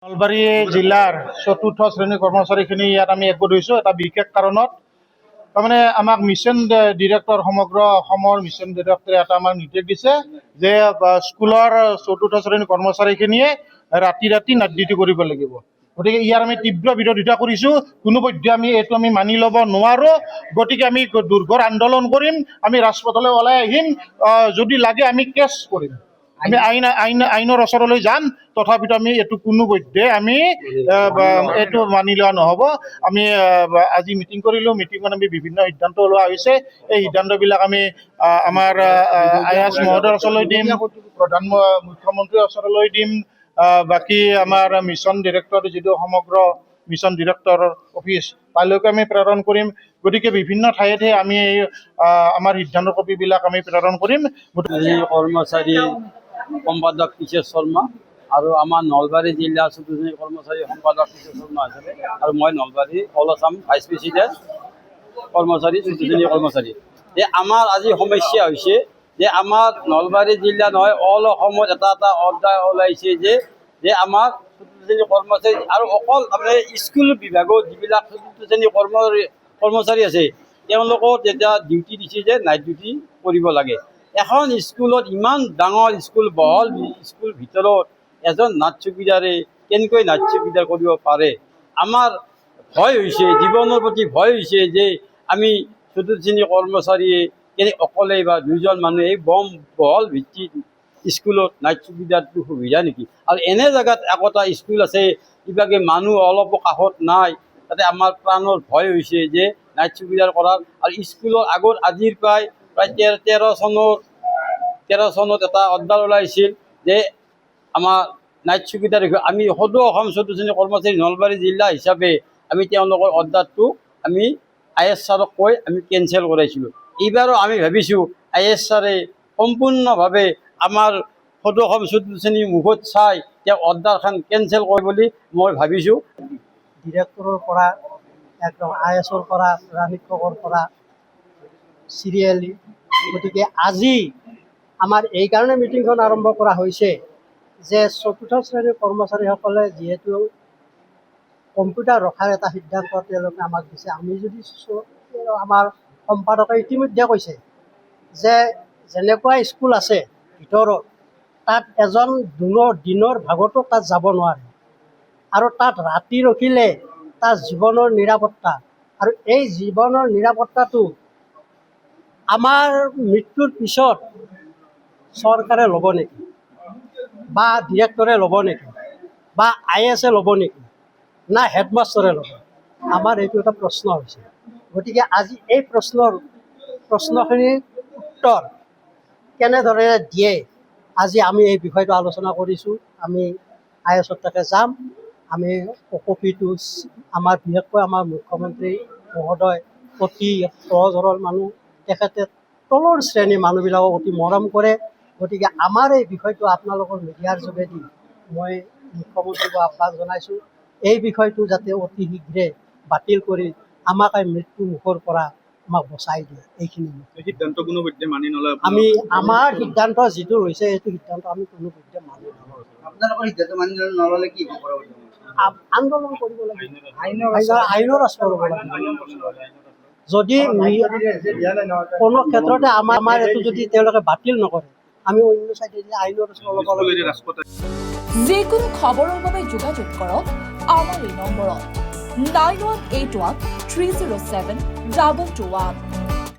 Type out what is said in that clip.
নলবাৰী জিলাৰ চতুৰ্থ শ্ৰেণীৰ কৰ্মচাৰীখিনি ইয়াত আমি একগোট হৈছোঁ এটা বিশেষ কাৰণত। তাৰমানে আমাক মিছন ডিৰেক্টৰ সমগ্ৰ অসমৰ মিছন ডিৰেক্টৰে এটা আমাক নিৰ্দেশ দিছে যে স্কুলৰ চতুৰ্থ শ্ৰেণীৰ কৰ্মচাৰীখিনিয়ে ৰাতি নাইট ডিউটি কৰিব লাগিব। গতিকে ইয়াৰ আমি তীব্ৰ বিৰোধিতা কৰিছোঁ। কোনোপধ্যে আমি এইটো মানি ল'ব নোৱাৰোঁ। গতিকে আমি দুৰ্ঘৰ আন্দোলন কৰিম, আমি ৰাজপথলৈ ওলাই আহিম, যদি লাগে আমি কেছ কৰিম, আমি আইনৰ ওচৰলৈ যাম। তথাপিতো আমি এইটো কোনোপধ্যে আমি এইটো মানি লোৱা নহ'ব। আমি আজি মিটিং কৰিলোঁ, মিটিঙত আমি বিভিন্ন সিদ্ধান্ত লোৱা হৈছে। এই সিদ্ধান্তবিলাক আমি আমাৰ আয়াস মহোদয়ৰ ওচৰলৈ দিম, মুখ্যমন্ত্ৰীৰ ওচৰলৈ দিম, বাকী আমাৰ মিছন ডিৰেক্টৰ যিটো সমগ্ৰ মিছন ডিৰেক্টৰৰ অফিচ তালৈকে আমি প্ৰেৰণ কৰিম। গতিকে বিভিন্ন ঠাইতে আমি আমাৰ সিদ্ধান্ত কপিবিলাক আমি প্ৰেৰণ কৰিম। কৰ্মচাৰী সম্পাদক কিশোৰ শৰ্মা আৰু আমাৰ নলবাৰী জিলা চতুৰ্থ শ্ৰেণীৰ কৰ্মচাৰী সম্পাদক কিশোৰ শৰ্মা হিচাপে, আৰু মই Nalbari all Assam vice president কৰ্মচাৰী চতুৰ্থ শ্ৰেণীৰ কৰ্মচাৰী। যে আমাৰ আজি সমস্যা হৈছে যে আমাৰ নলবাৰী জিলা নহয় অল অসমত এটা অৰ্ডাৰ ওলাইছে যে আমাৰ চতুৰ্থ শ্ৰেণীৰ কৰ্মচাৰী আৰু অকল আপোনাৰ স্কুল বিভাগত যিবিলাক চতুৰ্থ শ্ৰেণীৰ কৰ্মচাৰী আছে তেওঁলোকক যেতিয়া ডিউটি দিছে যে নাইট ডিউটি কৰিব লাগে। এখন স্কুলত ইমান ডাঙৰ স্কুল, বহল স্কুল ভিতৰত এজন নাইট চকীদাৰে কেনেকৈ নাইট চকীদাৰ কৰিব পাৰে? আমাৰ ভয় হৈছে, জীৱনৰ প্ৰতি ভয় হৈছে যে আমি চতুৰ্থ শ্ৰেণীৰ কৰ্মচাৰীয়ে অকলে বা দুজন মানুহে এই বহল ভিত্তিত স্কুলত নাইট চকীদাৰটো সুবিধা নেকি? আৰু এনে জেগাত একোটা স্কুল আছে কিবাকে মানুহ অলপো কাষত নাই, তাতে আমাৰ প্ৰাণৰ ভয় হৈছে যে নাইট চকীদাৰ কৰাৰ। আৰু স্কুলৰ আগত আজিৰ প্ৰায় 13 চনত এটা অৰ্ডাৰ ওলাইছিল যে আমাৰ নাইট চকীদাৰ আমি সদৌ অসম চতুৰ্থ শ্ৰেণীৰ কৰ্মচাৰী নলবাৰী জিলা হিচাপে আমি তেওঁলোকৰ অৰ্ডাৰটো আমি IS ছাৰক কৈ আমি কেঞ্চেল কৰাইছিলোঁ। এইবাৰো আমি ভাবিছোঁ IS ছাৰে সম্পূৰ্ণভাৱে আমাৰ সদৌ অসম চতুৰ্থ শ্ৰেণীৰ মুখত চাই তেওঁ অৰ্ডাৰখন কেঞ্চেল কৰে বুলি মই ভাবিছোঁ। ডিৰেক্টৰৰ পৰা একদম IS-ৰ পৰা শিক্ষকৰ পৰা চিৰিয়েলি। গতিকে আজি আমাৰ এইকাৰণে মিটিংখন আৰম্ভ কৰা হৈছে যে চতুৰ্থ শ্ৰেণীৰ কৰ্মচাৰীসকলে যিহেতু কম্পিউটাৰ ৰখাৰ এটা সিদ্ধান্ত তেওঁলোকে আমাক দিছে, আমি যদি আমাৰ সম্পাদকে ইতিমধ্যে কৈছে যে যেনেকুৱা স্কুল আছে ভিতৰত তাত এজন দিনৰ ভাগতো তাত যাব নোৱাৰে, আৰু তাত ৰাতি ৰখিলে তাৰ জীৱনৰ নিৰাপত্তা, আৰু এই জীৱনৰ নিৰাপত্তাটো আমাৰ মৃত্যুৰ পিছত চৰকাৰে ল'ব নেকি, বা ডিৰেক্টৰে ল'ব নেকি, বা IS-এ ল'ব নেকি, না হেডমাষ্টাৰে ল'ব? আমাৰ এইটো এটা প্ৰশ্ন হৈছে। গতিকে আজি এই প্ৰশ্নখিনিৰ উত্তৰ কেনেদৰে দিয়ে আজি আমি এই বিষয়টো আলোচনা কৰিছোঁ। আমি IS-ৰ তাতে যাম। আমি কপিটো আমাৰ বিশেষকৈ আমাৰ মুখ্যমন্ত্ৰী মহোদয় অতি সহজ সৰল মানুহ, তেখেতে তলৰ শ্ৰেণীৰ মানুহবিলাকক অতি মৰম কৰে। গতিকে আমাৰ এই বিষয়টো আপোনালোকৰ মিডিয়াৰ যোগেদি মই মুখ্যমন্ত্ৰীক আহ্বান জনাইছোঁ, এই বিষয়টো যাতে অতি শীঘ্ৰে বাতিল কৰি আমাক এই মৃত্যু মুখৰ পৰা আমাক বচাই দিয়ে। এইখিনি সিদ্ধান্ত কোনোপধ্যে মানি নলয়। আমি আমাৰ সিদ্ধান্ত যিটো হৈছে সেইটো সিদ্ধান্ত আমি কোনোপধ্যে মানি নলওঁ। আপোনালোকৰ সিদ্ধান্ত মানি নল'লে কি হ'ব? আন্দোলন কৰিব লাগিব, আইনৰ ৰাস্তা ল'ব লাগিব। যদি কোনো ক্ষেত্ৰতে আমাৰ এইটো যদি তেওঁলোকে বাতিল নকৰে, আমি অন্য চাইডে আইনৰ ৰাস্তা ল'ব লাগিব। যিকোনো খবৰৰ বাবে যোগাযোগ কৰক আমাৰ এই নম্বৰত 9181 307 2221।